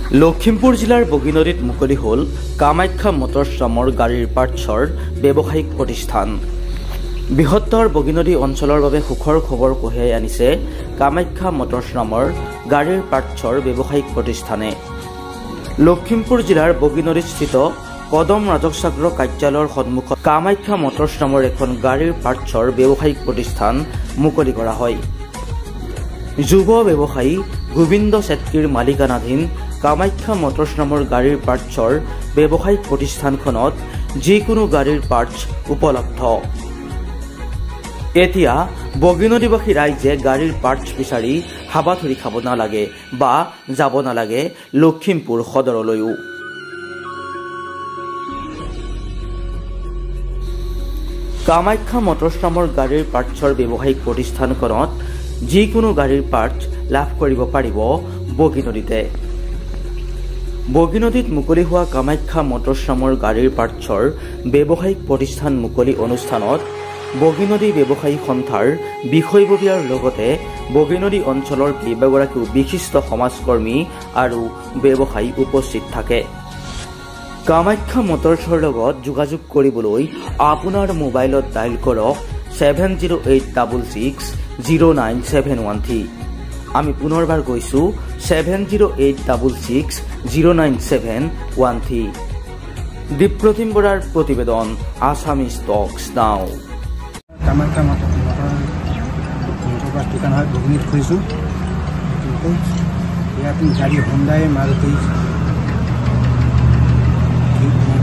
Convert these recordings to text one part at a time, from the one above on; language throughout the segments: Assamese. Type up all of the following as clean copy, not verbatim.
লখিমপুৰ জিলাৰ বগীনদীত মুকলি হ'ল কামাখ্যা মটৰ্ছ নামৰ গাড়ীৰ পাৰ্টছৰ ব্যৱসায়িক প্ৰতিষ্ঠান। বৃহত্তৰ বগীনদী অঞ্চলৰ বাবে সুখৰ খবৰ কঢ়িয়াই আনিছে কামাখ্যা মটৰ্ছ নামৰ গাড়ীৰ পাৰ্টছৰ ব্যৱসায়িক প্ৰতিষ্ঠানে। লখিমপুৰ জিলাৰ বগীনদীস্থিত কদম ৰাজসাগৰ কাৰ্যালয়ৰ সন্মুখত কামাখ্যা মটৰ্ছ নামৰ এখন গাড়ীৰ পাৰ্টছৰ ব্যৱসায়িক প্ৰতিষ্ঠান মুকলি কৰা হয়। যুৱ ব্যৱসায়ী গোবিন্দ চেত্ৰীৰ মালিকানাধীন কামাখ্যা মটৰ্ছ নামৰ গাড়ীৰ পাৰ্টছৰ ব্যৱসায়িক প্ৰতিষ্ঠানখনত যিকোনো গাড়ীৰ পাৰ্টছ উপলব্ধ। এতিয়া বগীনদীবাসী ৰাইজে গাড়ীৰ পাৰ্টছ বিচাৰি হাবাথুৰি খাব নালাগে বা যাব নালাগে লখিমপুৰ সদৰলৈও। কামাখ্যা মটৰ্ছ নামৰ গাড়ীৰ পাৰ্টছৰ ব্যৱসায়িক প্ৰতিষ্ঠানখনত যিকোনো গাড়ীৰ পাৰ্টছ লাভ কৰিব পাৰিব বগীনদীতে। বগীনদীত মুকলি হোৱা কামাখ্যা মটৰ্ছ নামৰ গাড়ীৰ পাৰ্টছৰ ব্যৱসায়িক প্ৰতিষ্ঠান মুকলি অনুষ্ঠানত বগীনদী ব্যৱসায়ী সন্থাৰ বিষয়ববীয়াৰ লগতে বগীনদী অঞ্চলৰ কেইবাগৰাকীও বিশিষ্ট সমাজকৰ্মী আৰু ব্যৱসায়ী উপস্থিত থাকে। কামাখ্যা মটৰ্ছৰ লগত যোগাযোগ কৰিবলৈ আপোনাৰ মোবাইলত ডাইল কৰক 7086609713। আমি পুনৰবাৰ কৈছো 7086609713। দীপ্ৰতিম বৰাৰ প্ৰতিবেদন, আছামিজ টক্স নাও। কামাখ্যা মটৰ দোকান হয় বগীনিত খুলিছোঁ। ইয়াত গাড়ী হুণ্ডাই, মাৰুতি,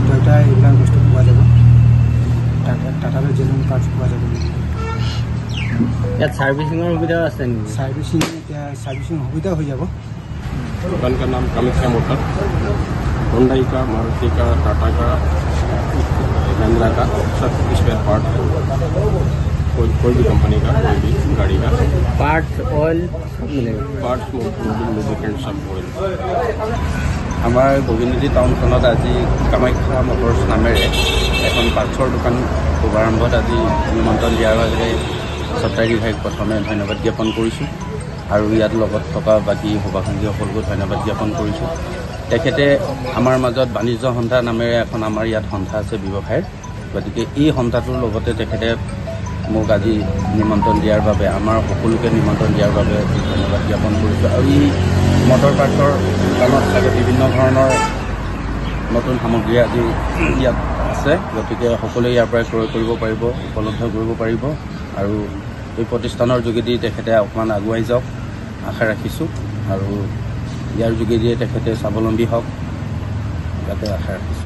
টয়টা এইবিলাক বস্তু পোৱা যাব। টাটাৰ জেনুইন পাৰ্টছ পোৱা যাব। ইয়াত সাৰ্ভিচিঙৰ সুবিধাও আছে নেকি? सर्विसिंग सुविधा हो जाएगा। दुकान का नाम कामाख्या मोटर, हुंडई का, मारुति का, टाटा का, महिंद्रा का सब स्पेयर पार्ट है। कोई भी कंपनी का, कोई भी गाड़ी का पार्ट्स, ऑयल सब मिलेगा। पार्ट्स, लुब्रिकेंट सब ऑयल। আমাৰ বগীনদী টাউনখনত আজি কামাখ্যা মটৰ্ছ নামেৰে এখন পাৰ্টছৰ দোকান শুভাৰম্ভত আজি নিমন্ত্ৰণ দিয়াৰ বাবে চৰকাৰী বিভাগক প্ৰথমে ধন্যবাদ জ্ঞাপন কৰিছোঁ আৰু ইয়াত লগত থকা বাকী সভাসংগীসকলকো ধন্যবাদ জ্ঞাপন কৰিছোঁ। তেখেতে আমাৰ মাজত বাণিজ্য সন্থা নামেৰে এখন আমাৰ ইয়াত সন্থা আছে ব্যৱসায়ৰ, গতিকে এই সন্থাটোৰ লগতে তেখেতে মোক আজি নিমন্ত্ৰণ দিয়াৰ বাবে, আমাৰ সকলোকে নিমন্ত্ৰণ দিয়াৰ বাবে ধন্যবাদ জ্ঞাপন কৰিছোঁ। আৰু এই মটৰ পাৰ্টছৰ দোকানত চাগে বিভিন্ন ধৰণৰ নতুন সামগ্ৰী আজি ইয়াত আছে, গতিকে সকলোৱে ইয়াৰ পৰাই ক্ৰয় কৰিব পাৰিব, উপলব্ধ কৰিব পাৰিব আৰু এই প্ৰতিষ্ঠানৰ যোগেদি তেখেতে অকণমান আগুৱাই যাওক আশা ৰাখিছোঁ আৰু ইয়াৰ যোগেদিয়ে তেখেতে স্বাৱলম্বী হওক যাতে আশা ৰাখিছোঁ।